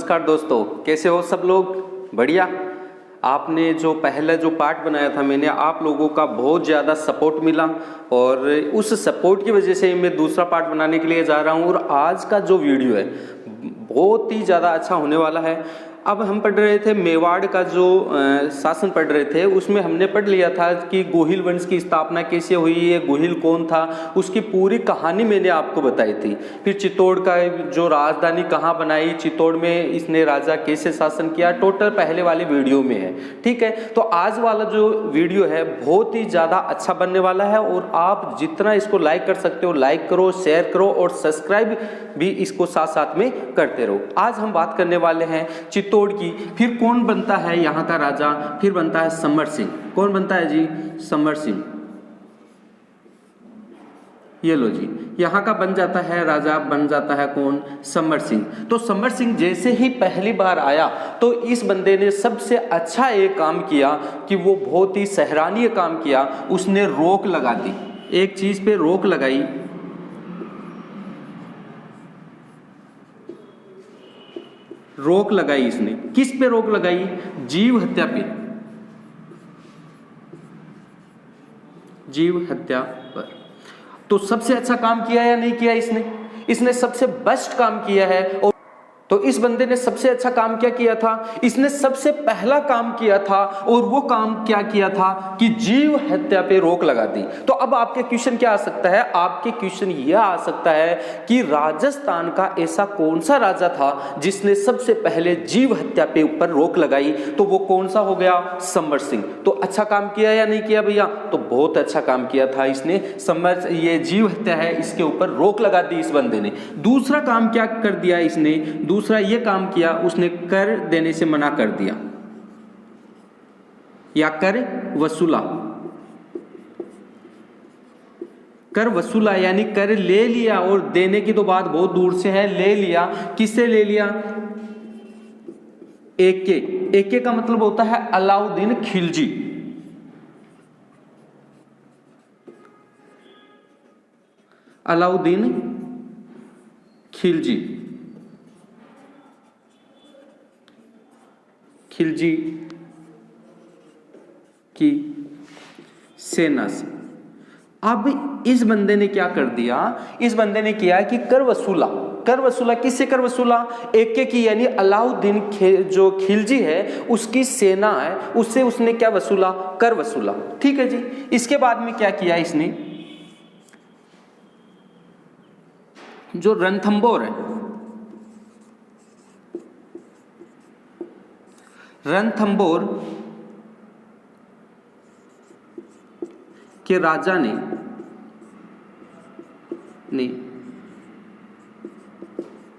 नमस्कार दोस्तों, कैसे हो सब लोग? बढ़िया। आपने जो पहला जो पार्ट बनाया था मैंने, आप लोगों का बहुत ज़्यादा सपोर्ट मिला और उस सपोर्ट की वजह से मैं दूसरा पार्ट बनाने के लिए जा रहा हूँ। और आज का जो वीडियो है बहुत ही ज़्यादा अच्छा होने वाला है। अब हम पढ़ रहे थे मेवाड़ का जो शासन पढ़ रहे थे, उसमें हमने पढ़ लिया था कि गोहिल वंश की स्थापना कैसे हुई है, गोहिल कौन था, उसकी पूरी कहानी मैंने आपको बताई थी। फिर चित्तौड़ का जो राजधानी कहाँ बनाई, चित्तौड़ में इसने राजा कैसे शासन किया, टोटल पहले वाले वीडियो में है। ठीक है, तो आज वाला जो वीडियो है बहुत ही ज़्यादा अच्छा बनने वाला है और आप जितना इसको लाइक कर सकते हो लाइक करो, शेयर करो और सब्सक्राइब भी इसको साथ साथ में करते रहो। आज हम बात करने वाले हैं चित्तौड़ की। फिर कौन बनता है यहाँ का राजा? फिर बनता है समर सिंह। कौन बनता है जी? समर सिंह। ये लो जी, यहाँ का बन जाता है राजा, बन जाता है कौन? समर सिंह। तो समर सिंह जैसे ही पहली बार आया तो इस बंदे ने सबसे अच्छा एक काम किया कि वो बहुत ही सराहनीय काम किया, उसने रोक लगा दी। एक चीज पे रोक लगाई, रोक लगाई इसने। किस पे रोक लगाई? जीव हत्या पे, जीव हत्या पर। तो सबसे अच्छा काम किया या नहीं किया इसने? इसने सबसे बेस्ट काम किया है। और तो इस बंदे ने सबसे अच्छा काम क्या किया था? इसने सबसे पहला काम किया था और वो काम क्या किया था कि जीव हत्या पे रोक लगा दी। तो अब आपके क्वेश्चन क्या आ सकता है? आपके क्वेश्चन यह आ सकता है कि राजस्थान का ऐसा कौन सा राजा था जिसने सबसे पहले जीव हत्या पे ऊपर रोक लगाई? तो वो कौन सा हो गया? समर सिंह। तो अच्छा काम किया या नहीं किया भैया? तो बहुत अच्छा काम किया था इसने। समर, ये जीव हत्या है, इसके ऊपर रोक लगा दी इस बंदे ने। दूसरा काम क्या कर दिया इसने? दूसरा ये काम किया, उसने कर देने से मना कर दिया या कर वसूला। कर वसूला यानी कर ले लिया, और देने की तो बात बहुत दूर से है। ले लिया, किससे ले लिया? एके। एके का मतलब होता है अलाउद्दीन खिलजी। अलाउद्दीन खिलजी, खिलजी की सेना से। अब इस बंदे ने क्या कर दिया? इस बंदे ने किया कि कर वसूला। कर वसूला किससे? कर वसूला एके की, यानी अलाउद्दीन जो खिलजी है उसकी सेना है, उससे उसने क्या वसूला? कर वसूला। ठीक है जी। इसके बाद में क्या किया इसने? जो रणथंभौर है, रणथंभौर के राजा ने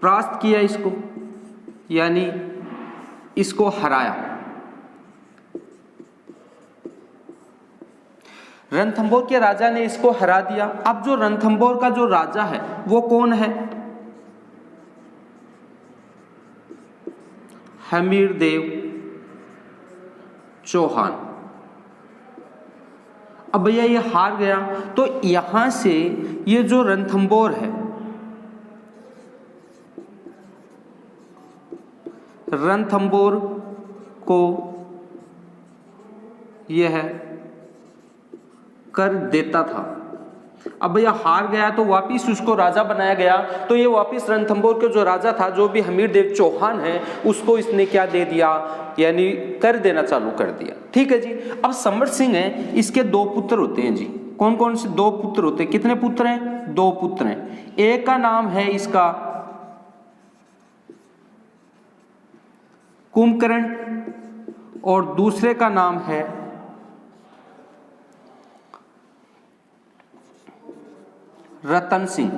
परास्त किया इसको, यानी इसको हराया। रणथंभौर के राजा ने इसको हरा दिया। अब जो रणथंभौर का जो राजा है वो कौन है? हमीरदेव चौहान। अब भैया ये हार गया, तो यहां से ये जो रणथंभौर है, रणथंभौर को यह कर देता था। अब भैया हार गया तो वापिस उसको राजा बनाया गया। तो ये वापिस रणथंभौर के जो राजा था, जो भी हमीरदेव चौहान है, उसको इसने क्या दे दिया? यानी कर देना चालू कर दिया। ठीक है जी। अब समर सिंह है, इसके दो पुत्र होते हैं जी। कौन कौन से दो पुत्र होते हैं? कितने पुत्र हैं? दो पुत्र हैं। एक का नाम है इसका कुंभकर्ण और दूसरे का नाम है रतन सिंह।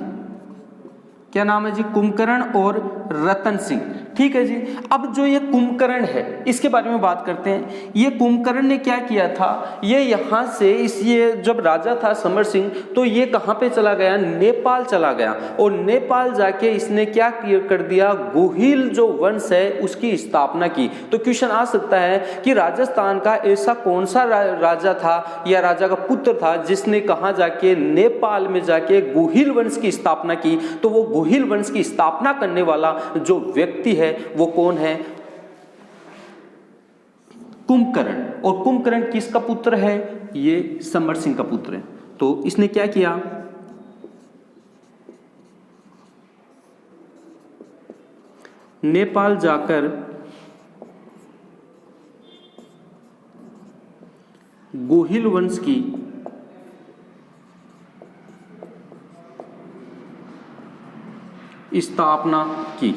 क्या नाम है जी? कुंभकर्ण और रतन सिंह। ठीक है जी। अब जो ये कुंभकर्ण है इसके बारे में बात करते हैं। ये कुंभकर्ण ने क्या किया था? ये यहाँ से ये जब राजा था समर सिंह, तो ये कहाँ पे चला गया? नेपाल चला गया। और नेपाल जाके इसने क्या कर दिया? गोहिल जो वंश है उसकी स्थापना की। तो क्वेश्चन आ सकता है कि राजस्थान का ऐसा कौन सा राजा था या राजा का पुत्र था जिसने कहाँ जाके? नेपाल में जाके गोहिल वंश की स्थापना की। तो वो गोहिल वंश की स्थापना करने वाला जो व्यक्ति है है वो कौन है? कुंभकर्ण। और कुंभकर्ण किसका पुत्र है? ये समर सिंह का पुत्र है। तो इसने क्या किया? नेपाल जाकर गोहिल वंश की स्थापना की।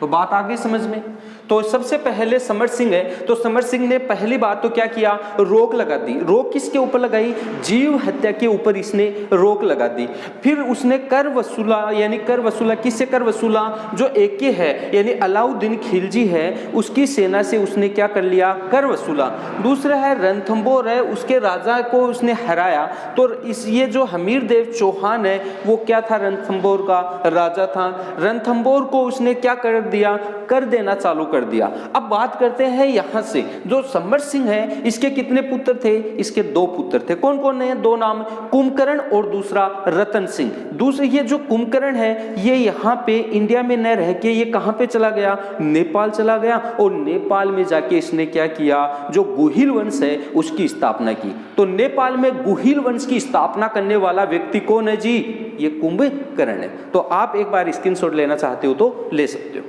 तो बात आ गई समझ में। तो सबसे पहले समर सिंह है, तो समर सिंह ने पहली बात तो क्या किया? रोक लगा दी। रोक किसके ऊपर लगाई? जीव हत्या के ऊपर इसने रोक लगा दी। फिर उसने कर वसूला, यानी कर वसूला। किससे कर वसूला? जो एके है यानी अलाउद्दीन खिलजी है, उसकी सेना से उसने क्या कर लिया? कर वसूला। दूसरा है रणथंभौर है, उसके राजा को उसने हराया। तो ये जो हमीर देव चौहान है वो क्या था? रणथंभौर का राजा था। रणथंभौर को उसने क्या कर दिया? कर देना चालू कर दिया। अब बात करते हैं यहां से, जो समर सिंह है इसके कितने पुत्र थे? इसके 2 पुत्र थे। कौन कौन है? 2 नाम, कुंभकर्ण और दूसरा रतन सिंह। दूसरे ये जो कुंभकर्ण है ये यहाँ पे इंडिया में न रह के ये कहां पे चला गया? नेपाल चला गया। और नेपाल में जाके इसने क्या किया? जो गुहिल वंश है उसकी स्थापना की। तो नेपाल में गुहिल वंश की स्थापना करने वाला व्यक्ति कौन है जी? ये कुंभकर्ण है। तो आप एक बार स्क्रीनशॉट लेना चाहते हो तो ले सकते हो।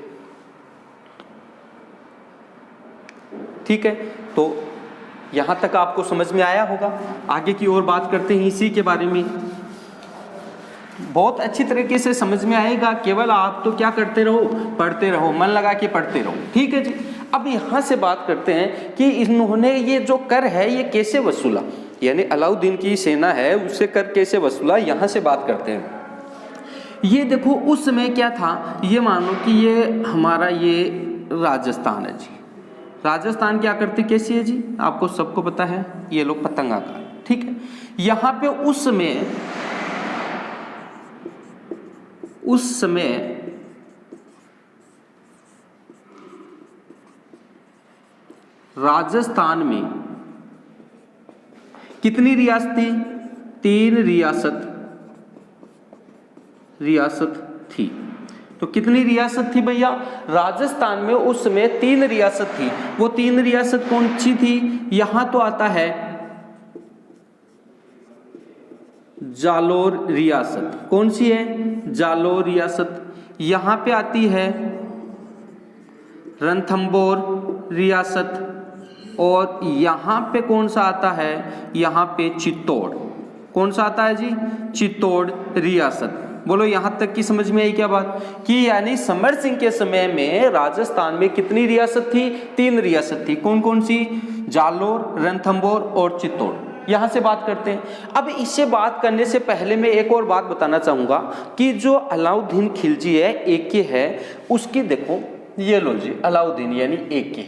ठीक है, तो यहां तक आपको समझ में आया होगा। आगे की ओर बात करते हैं इसी के बारे में। बहुत अच्छी तरीके से समझ में आएगा, केवल आप तो क्या करते रहो? पढ़ते रहो, मन लगा के पढ़ते रहो। ठीक है जी। अब यहां से बात करते हैं कि इन्होंने ये जो कर है ये कैसे वसूला, यानी अलाउद्दीन की सेना है उससे कर कैसे वसूला, यहां से बात करते हैं। ये देखो उस समय क्या था, ये मानो कि ये हमारा ये राजस्थान है जी। राजस्थान क्या करते कैसी है जी? आपको सबको पता है, ये लोग पतंगा का। ठीक है, यहां पे उस समय राजस्थान में कितनी रियासत थी? 3 रियासत थी। तो कितनी रियासत थी भैया? राजस्थान में उस समय 3 रियासत थी। वो 3 रियासत कौन सी थी? यहां तो आता है जालोर रियासत। कौन सी है? जालोर रियासत। यहां पे आती है रणथंभौर रियासत। और यहां पे कौन सा आता है? यहां पे चित्तौड़। कौन सा आता है जी? चित्तौड़ रियासत। बोलो यहां तक की समझ में आई क्या बात? कि यानी समर सिंह के समय में राजस्थान में कितनी रियासत थी? 3 रियासत थी। कौन कौन सी? जालोर, रणथंभौर और चित्तौड़। यहां से बात करते हैं। अब इससे बात करने से पहले मैं एक और बात बताना चाहूंगा कि जो अलाउद्दीन खिलजी है, एके है, उसकी देखो ये लो जी, अलाउद्दीन यानी एके,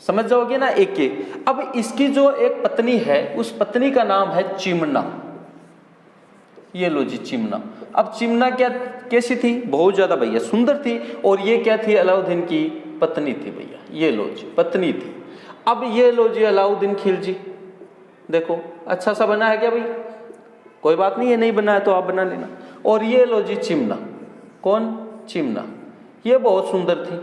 समझ जाओगे ना, एके। अब इसकी जो एक पत्नी है उस पत्नी का नाम है चिमना। ये लो जी चिमना। अब चिमना क्या कैसी थी? बहुत ज्यादा भैया सुंदर थी। और ये क्या थी? अलाउद्दीन की पत्नी थी भैया। ये लो जी पत्नी थी। अब ये लो जी अलाउद्दीन खिलजी, देखो अच्छा सा बना है क्या भाई? कोई बात नहीं है, नहीं बना है तो आप बना लेना। और ये लो जी चिमना। कौन? चिमना। ये बहुत सुंदर थी।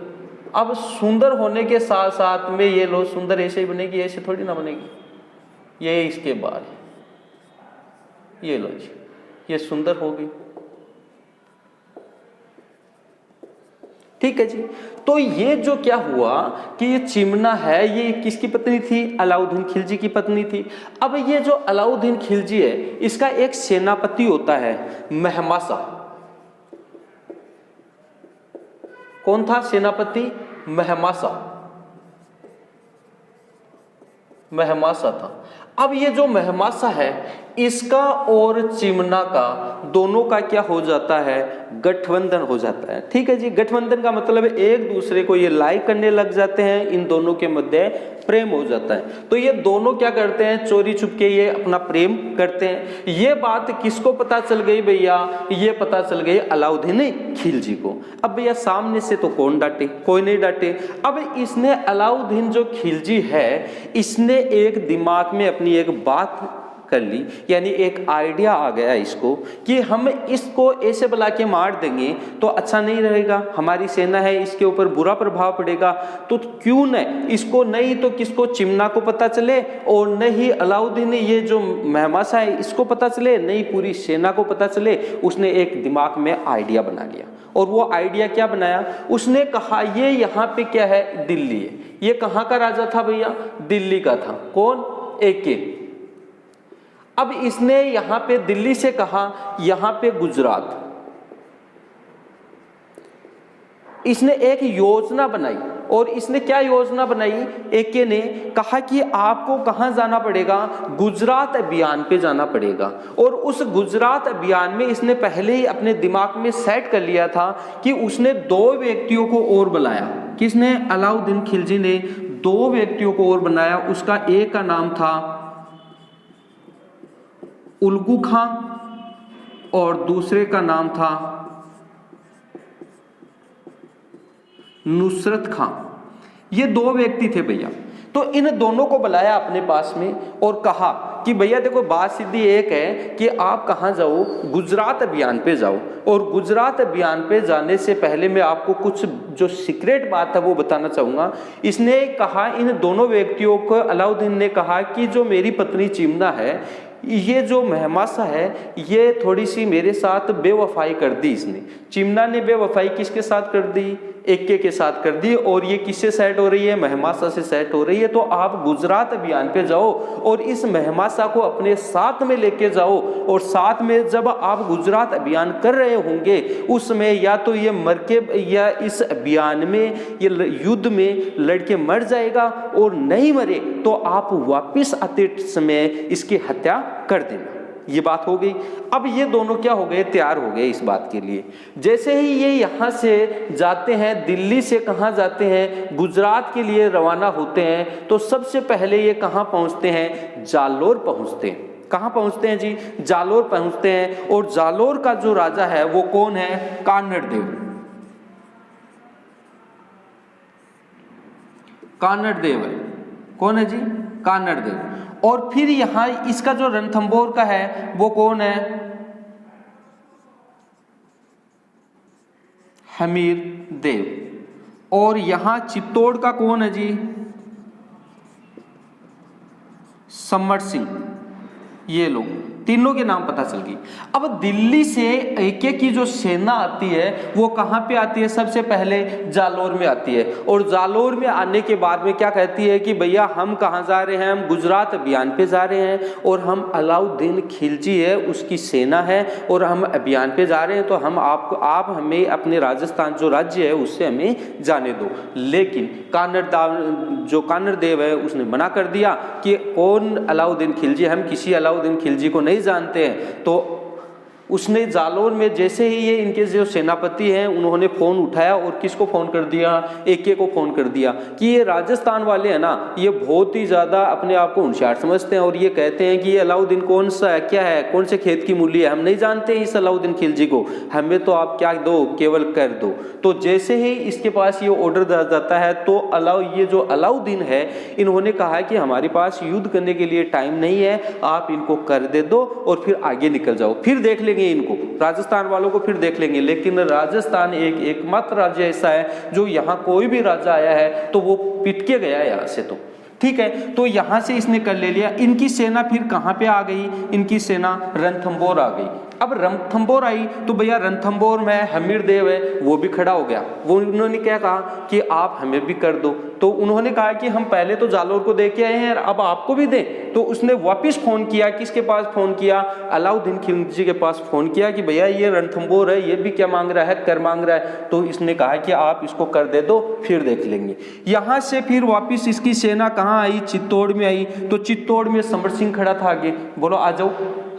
अब सुंदर होने के साथ साथ में ये लो सुंदर ऐसे ही बनेगी, ऐसे थोड़ी ना बनेगी। ये इसके बाल, ये लो जी, ये सुंदर हो गई। ठीक है जी। तो ये जो क्या हुआ कि ये चिमना है, ये किसकी पत्नी थी? अलाउद्दीन खिलजी की पत्नी थी। अब ये जो अलाउद्दीन खिलजी है इसका एक सेनापति होता है महमासा। कौन था सेनापति? महमासा था। अब ये जो महमासा है इसका और चिमना का दोनों का क्या हो जाता है? गठबंधन हो जाता है। ठीक है जी। गठबंधन का मतलब एक दूसरे को ये लाइक करने लग जाते हैं, इन दोनों के मध्य प्रेम हो जाता है। तो ये दोनों क्या करते हैं? चोरी छुपके ये अपना प्रेम करते हैं। ये बात किसको पता चल गई भैया? ये पता चल गई अलाउद्दीन खिलजी को। अब भैया सामने से तो कौन डांटे? कोई नहीं डांटे। अब इसने अलाउद्दीन जो खिलजी है इसने एक दिमाग में अपनी एक बात कर ली, यानी एक आइडिया आ गया इसको कि हम इसको ऐसे बुला के मार देंगे तो अच्छा नहीं रहेगा, हमारी सेना है इसके ऊपर बुरा प्रभाव पड़ेगा, तो क्यों न इसको नहीं तो किसको, चिमना को पता चले और नहीं अलाउद्दीन ये जो महमासा है इसको पता चले, नहीं पूरी सेना को पता चले। उसने एक दिमाग में आइडिया बना लिया और वो आइडिया क्या बनाया, उसने कहा ये यहाँ पे क्या है, दिल्ली है। ये कहाँ का राजा था भैया, दिल्ली का था। कौन, एके। अब इसने यहाँ पे दिल्ली से कहा यहाँ पे गुजरात, इसने एक योजना बनाई। और इसने क्या योजना बनाई, एके ने कहा कि आपको कहाँ जाना पड़ेगा, गुजरात अभियान पे जाना पड़ेगा। और उस गुजरात अभियान में इसने पहले ही अपने दिमाग में सेट कर लिया था कि उसने 2 व्यक्तियों को और बुलाया। किसने, अलाउद्दीन खिलजी ने 2 व्यक्तियों को और बनाया। उसका एक का नाम था उल्गू खां और दूसरे का नाम था नुसरत खां। ये 2 व्यक्ति थे भैया। तो इन दोनों को बुलाया अपने पास में और कहा कि भैया देखो बात सीधी एक है कि आप कहाँ जाओ, गुजरात अभियान पे जाओ। और गुजरात अभियान पे जाने से पहले मैं आपको कुछ जो सीक्रेट बात है वो बताना चाहूँगा। इसने कहा, इन दोनों व्यक्तियों को अलाउद्दीन ने कहा कि जो मेरी पत्नी चिमना है, ये जो महमासा है, ये थोड़ी सी मेरे साथ बेवफाई कर दी। इसने, चिमना ने बेवफाई किसके साथ कर दी, एके के साथ कर दी। और ये किससे सेट हो रही है, महमासा से सेट हो रही है। तो आप गुजरात अभियान पे जाओ और इस महमासा को अपने साथ में लेके जाओ। और साथ में जब आप गुजरात अभियान कर रहे होंगे उसमें या तो ये मर के, या इस अभियान में, ये युद्ध में लड़के मर जाएगा, और नहीं मरे तो आप वापिस आते समय इसकी हत्या कर देना। ये बात हो गई। अब ये दोनों क्या हो गए, तैयार हो गए इस बात के लिए। जैसे ही ये यहाँ से जाते हैं, दिल्ली से कहाँ जाते हैं, गुजरात के लिए रवाना होते हैं, तो सबसे पहले ये कहाँ पहुँचते हैं, जालोर पहुँचते हैं। कहाँ पहुँचते हैं जी, जालोर पहुँचते हैं। और जालोर का जो राजा है वो कौन है, कान्हड़देव। कान्हड़देव है, कौन है जी, कान्हड़देव। और फिर यहाँ इसका जो रणथंभौर का है वो कौन है, हमीर देव। और यहाँ चित्तौड़ का कौन है जी, सम्मर सिंह। ये लोग तीनों के नाम पता चल गई। अब दिल्ली से एके की जो सेना आती है वो कहाँ पे आती है, सबसे पहले जालोर में आती है। और जालोर में आने के बाद में क्या कहती है कि भैया हम कहाँ जा रहे हैं, हम गुजरात अभियान पे जा रहे हैं और हम अलाउद्दीन खिलजी है उसकी सेना है और हम अभियान पे जा रहे हैं, तो हम आप हमें अपने राजस्थान जो राज्य है उससे हमें जाने दो। लेकिन कान्हड़देव है उसने मना कर दिया कि कौन अलाउद्दीन खिलजी, हम किसी अलाउद्दीन खिलजी को नहीं जानते हैं। तो उसने जालोर में जैसे ही ये इनके जो सेनापति हैं उन्होंने फ़ोन उठाया और किसको फ़ोन कर दिया, एके को फ़ोन कर दिया कि ये राजस्थान वाले हैं ना, ये बहुत ही ज़्यादा अपने आप को होशियार समझते हैं और ये कहते हैं कि ये अलाउद्दीन कौन सा है, क्या है, कौन से खेत की मूली है, हम नहीं जानते इस अलाउद्दीन खिलजी को, हमें तो आप क्या दो, केवल कर दो। तो जैसे ही इसके पास ये ऑर्डर दिया जाता है तो ये जो अलाउद्दीन है इन्होंने कहा है कि हमारे पास युद्ध करने के लिए टाइम नहीं है, आप इनको कर दे दो और फिर आगे निकल जाओ, फिर देख लेंगे इनको, राजस्थान वालों को फिर देख लेंगे। लेकिन राजस्थान एकमात्र राज्य ऐसा है जो यहाँ कोई भी राजा आया है तो वो पिट के गया है यहाँ से। तो ठीक है, तो यहाँ से इसने कर ले लिया। इनकी सेना फिर कहाँ पे आ गई, इनकी सेना रणथंभौर आ गई। अब रणथंभौर आई तो भैया रणथंभौर में हमीर देव है वो भी खड़ा हो गया। वो उन्होंने क्या कहा कि आप हमें भी कर दो। तो उन्होंने कहा कि हम पहले तो जालोर को दे के आए हैं, अब आपको भी दें। तो उसने वापस फोन किया, किसके पास फोन किया, अलाउद्दीन खिलजी के पास फोन किया कि भैया ये रणथंभौर है, ये भी क्या मांग रहा है, कर मांग रहा है। तो इसने कहा कि आप इसको कर दे दो, फिर देख लेंगे। यहाँ से फिर वापिस इसकी सेना कहाँ आई, चित्तौड़ में आई। तो चित्तौड़ में समर सिंह खड़ा था आगे, बोलो आ जाओ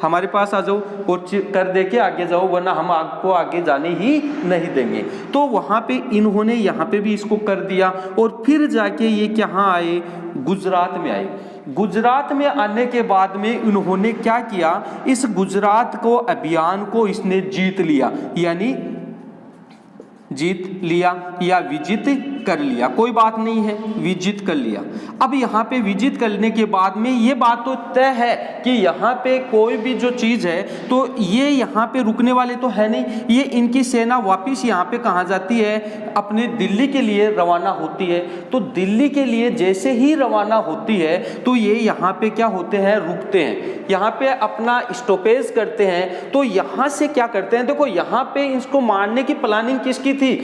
हमारे पास आ जाओ और कर दे के आगे जाओ, वरना हम आपको आगे जाने ही नहीं देंगे। तो वहां पे इन्होंने यहाँ पे भी इसको कर दिया और फिर जाके ये कहाँ आए, गुजरात में आए। गुजरात में आने के बाद में इन्होंने क्या किया, इस गुजरात को अभियान को इसने जीत लिया। यानी जीत लिया या विजित कर लिया, कोई बात नहीं है, विजित कर लिया। अब यहाँ पे विजित करने के बाद में ये बात तो तय है कि यहाँ पे कोई भी जो चीज़ है तो ये यहाँ पे रुकने वाले तो है नहीं, ये इनकी सेना वापस यहाँ पे कहाँ जाती है, अपने दिल्ली के लिए रवाना होती है। तो दिल्ली के लिए जैसे ही रवाना होती है तो ये यहाँ पे क्या होते हैं, रुकते हैं, यहाँ पे अपना स्टॉपेज करते हैं। तो यहाँ से क्या करते हैं, देखो यहाँ पे इसको मारने की प्लानिंग किसकी थी,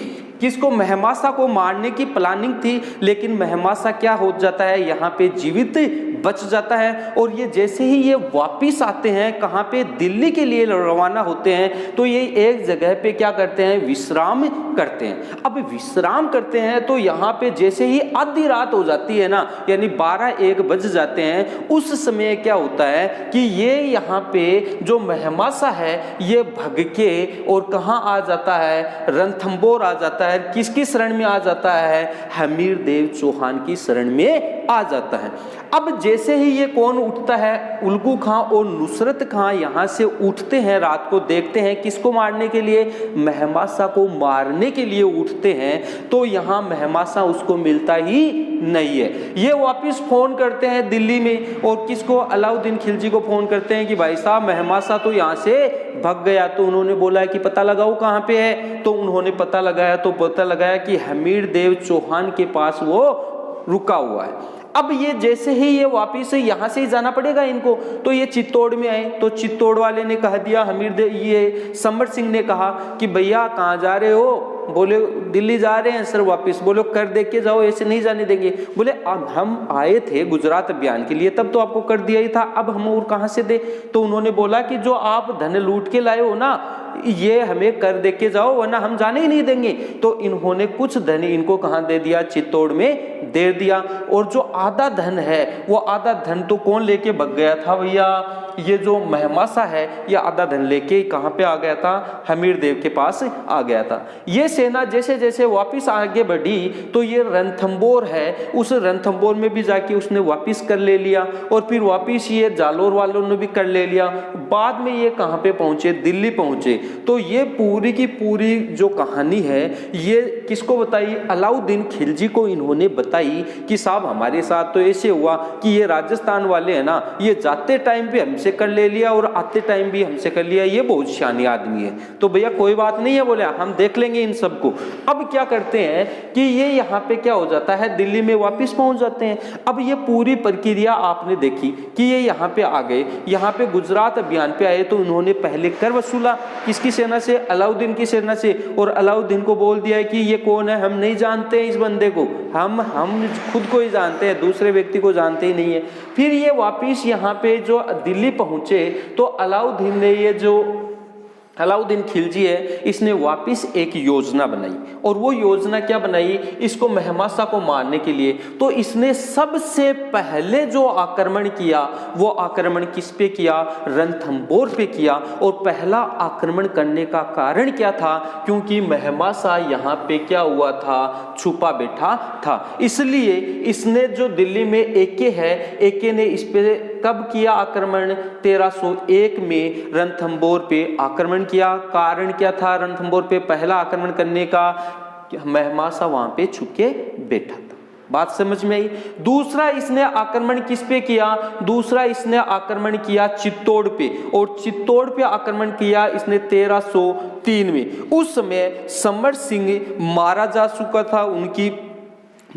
किसको, मेहमासा को मारने की प्लानिंग थी, लेकिन मेहमासा क्या हो जाता है, यहाँ पे जीवित बच जाता है। और ये जैसे ही ये वापिस आते हैं, कहाँ पे, दिल्ली के लिए रवाना होते हैं, तो ये एक जगह पे क्या करते हैं, विश्राम करते हैं। अब विश्राम करते हैं तो यहाँ पे जैसे ही आधी रात हो जाती है ना, यानी 12-1 बज जाते हैं, उस समय क्या होता है कि ये यहाँ पे जो मेहमासा है ये भग के और कहाँ आ जाता है, रणथंबोर आ जाता है। किसकी शरण में आ जाता है, हमीर देव चौहान की शरण में आ जाता है। अब जैसे ही ये कौन उठता है, उल्गू खां और नुसरत खां यहाँ से उठते हैं, रात को देखते हैं किसको मारने के लिए, मेहमासा को मारने के लिए उठते हैं। तो यहाँ मेहमासा उसको मिलता ही नहीं है। ये वापस फोन करते हैं दिल्ली में और किसको, अलाउद्दीन खिलजी को फोन करते हैं कि भाई साहब मेहमासा तो यहाँ से भग गया। तो उन्होंने बोला कि पता लगाओ कहाँ पे है। तो उन्होंने पता लगाया तो पता लगाया कि हमीर देव चौहान के पास वो रुका हुआ है। अब ये जैसे ही ये वापिस यहाँ से ही जाना पड़ेगा इनको, तो ये चित्तौड़ में आए। तो चित्तौड़ वाले ने कह दिया, हमीर देव, ये समर सिंह ने कहा कि भैया कहाँ जा रहे हो, बोले दिल्ली जा रहे हैं सर वापस। बोलो कर दे के जाओ, ऐसे नहीं जाने देंगे। बोले अब हम आए थे गुजरात अभियान के लिए, तब तो आपको कर दिया ही था, अब हम और कहाँ से दे। तो उन्होंने बोला कि जो आप धन लूट के लाए हो ना, ये हमें कर दे के जाओ वरना हम जाने ही नहीं देंगे। तो इन्होंने कुछ धन इनको कहाँ दे दिया, चित्तौड़ में दे दिया। और जो आधा धन है वो आधा धन तो कौन लेके भग गया था भैया, ये जो मेहमासा है ये आधा धन लेके कहाँ पे आ गया था, हमीर देव के पास आ गया था। ये सेना जैसे जैसे वापस आगे बढ़ी तो ये रणथंबोर है, उस रणथंबोर में भी जाके उसने वापस कर ले लिया और फिर वापस ये जालोर वालों ने भी कर ले लिया। बाद में ये कहाँ पे पहुंचे, दिल्ली पहुंचे। तो ये पूरी की पूरी जो कहानी है ये किसको बताई, अलाउद्दीन खिलजी को इन्होंने बताई कि साहब हमारे साथ तो ऐसे हुआ कि ये राजस्थान वाले हैं ना, ये जाते टाइम पे हमसे कर ले लिया और आते टाइम भी हमसे कर लिया, ये बहुत शानी आदमी है। तो भैया कोई बात नहीं है, बोले हम देख लेंगे इन सबको। अब क्या करते हैं कि ये यहाँ पे क्या हो जाता है, दिल्ली में वापस पहुंच जाते हैं। अब ये पूरी प्रक्रिया आपने देखी कि ये यहाँ पे आ गए, यहाँ पे गुजरात अभियान पे आए। तो उन्होंने पहले कर वसूला किसकी सेना से, अलाउद्दीन की सेना से। और अलाउद्दीन को बोल दिया है कि ये कौन है, हम नहीं जानते इस बंदे को, हम खुद को ही जानते हैं, दूसरे व्यक्ति को जानते ही नहीं है। फिर ये वापिस यहाँ पे जो दिल्ली पहुंचे तो अलाउद्दीन ने, ये जो अलाउद्दीन खिलजी है, इसने वापस एक योजना बनाई। और वो योजना क्या बनाई, इसको मेहमासा को मारने के लिए। तो इसने सबसे पहले जो आक्रमण किया वो आक्रमण किस पे किया, रणथंबोर पे किया। और पहला आक्रमण करने का कारण क्या था, क्योंकि मेहमासा यहाँ पे क्या हुआ था, छुपा बैठा था। इसलिए इसने जो दिल्ली में एके है, एके ने इस पे कब किया आक्रमण, 1301 में रणथंबोर पे आक्रमण किया। कारण क्या था रणथंबोर पे पहला आक्रमण करने का, मेहमासा वहां पे छुप के बैठा था। बात समझ में आई। दूसरा इसने आक्रमण किस पे किया, दूसरा इसने आक्रमण किया चित्तौड़ पे। और चित्तौड़ पे आक्रमण किया इसने 1303 में। उस समय समर सिंह मारा जा चुका था, उनकी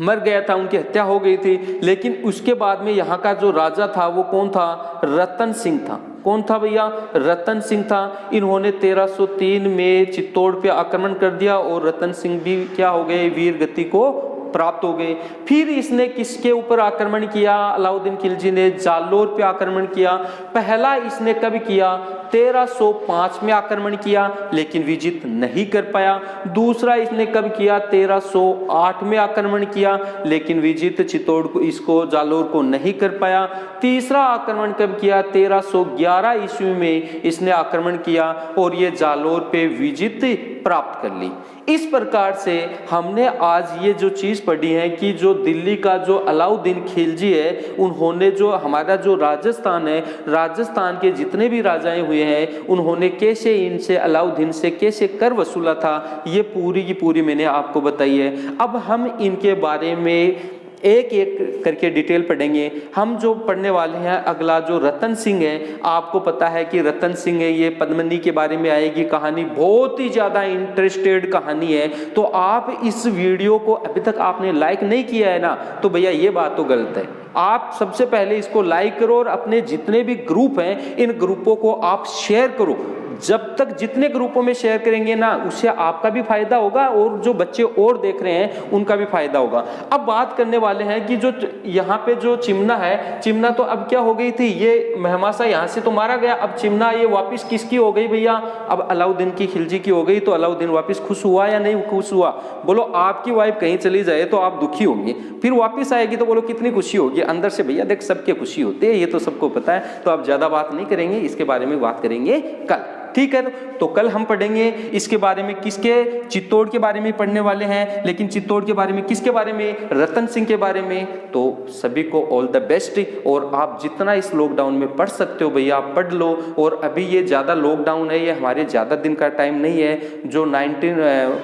मर गया था, उनकी हत्या हो गई थी। लेकिन उसके बाद में यहाँ का जो राजा था वो कौन था, रतन सिंह था। कौन था भैया, रतन सिंह था। इन्होंने 1303 में चित्तौड़ पे आक्रमण कर दिया और रतन सिंह भी क्या हो गए, वीर गति को प्राप्त हो गए। फिर इसने किसके ऊपर आक्रमण किया, अलाउद्दीन खिलजी ने जालोर पे आक्रमण किया। पहला इसने कब किया, 1305 में आक्रमण किया, लेकिन विजित नहीं कर पाया। दूसरा इसने कब किया, 1308 में आक्रमण किया, लेकिन विजित चित्तौड़ को, इसको जालोर को नहीं कर पाया। तीसरा आक्रमण कब किया, 1311 ईस्वी में इसने आक्रमण किया और ये जालोर पे विजित प्राप्त कर ली। इस प्रकार से हमने आज ये जो चीज़ पढ़ी है कि जो दिल्ली का जो अलाउद्दीन खिलजी है, उन्होंने जो हमारा जो राजस्थान है, राजस्थान के जितने भी राजाएं हुए हैं, उन्होंने कैसे इनसे अलाउद्दीन से कैसे कर वसूला था, ये पूरी की पूरी मैंने आपको बताई है। अब हम इनके बारे में एक एक करके डिटेल पढ़ेंगे। हम जो पढ़ने वाले हैं अगला जो रतन सिंह है, आपको पता है कि रतन सिंह है, ये पद्मिनी के बारे में आएगी कहानी, बहुत ही ज़्यादा इंटरेस्टेड कहानी है। तो आप इस वीडियो को अभी तक आपने लाइक नहीं किया है ना, तो भैया ये बात तो गलत है। आप सबसे पहले इसको लाइक करो और अपने जितने भी ग्रुप हैं इन ग्रुपों को आप शेयर करो। जब तक जितने ग्रुपों में शेयर करेंगे ना, उससे आपका भी फायदा होगा और जो बच्चे और देख रहे हैं उनका भी फायदा होगा। अब बात करने वाले हैं कि जो यहाँ पे जो चिमना है, चिमना तो अब क्या हो गई थी, ये मेहमासा यहाँ से तो मारा गया, अब चिमना ये वापस किसकी हो गई भैया, अब अलाउद्दीन की खिलजी की हो गई। तो अलाउद्दीन वापस खुश हुआ या नहीं खुश हुआ? बोलो आपकी वाइफ कहीं चली जाए तो आप दुखी होंगे, फिर वापस आएगी तो बोलो कितनी खुशी होगी अंदर से। भैया देख सबके खुशी होती है, ये तो सबको पता है। तो अब ज्यादा बात नहीं करेंगे, इसके बारे में बात करेंगे कल, ठीक है। तो कल हम पढ़ेंगे इसके बारे में, किसके, चित्तौड़ के बारे में पढ़ने वाले हैं। लेकिन चित्तौड़ के बारे में किसके बारे में, रतन सिंह के बारे में। तो सभी को ऑल द बेस्ट, और आप जितना इस लॉकडाउन में पढ़ सकते हो भैया आप पढ़ लो। और अभी ये ज़्यादा लॉकडाउन है, ये हमारे ज़्यादा दिन का टाइम नहीं है। जो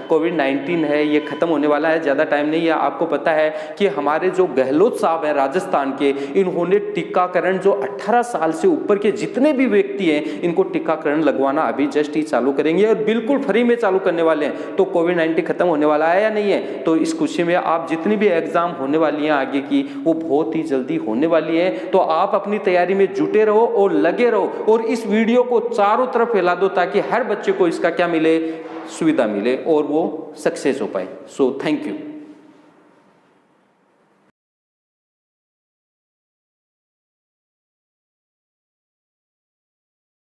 कोविड-19 है ये ख़त्म होने वाला है, ज़्यादा टाइम नहीं है। आपको पता है कि हमारे जो गहलोत साहब हैं राजस्थान के, इन्होंने टीकाकरण जो 18 साल से ऊपर के जितने भी व्यक्ति हैं इनको टीकाकरण लगवाना अभी जस्ट ही चालू करेंगे और बिल्कुल फ्री में चालू करने वाले हैं। तो कोविड-19 खत्म होने वाला है या नहीं है? तो इस खुशी में आप जितनी भी एग्जाम होने वाली हैं आगे की, वो बहुत ही जल्दी होने वाली है। तो आप अपनी तैयारी में जुटे रहो और लगे रहो, और इस वीडियो को चारों तरफ फैला दो ताकि हर बच्चे को इसका क्या मिले, सुविधा मिले और वो सक्सेस हो पाए। So thank you.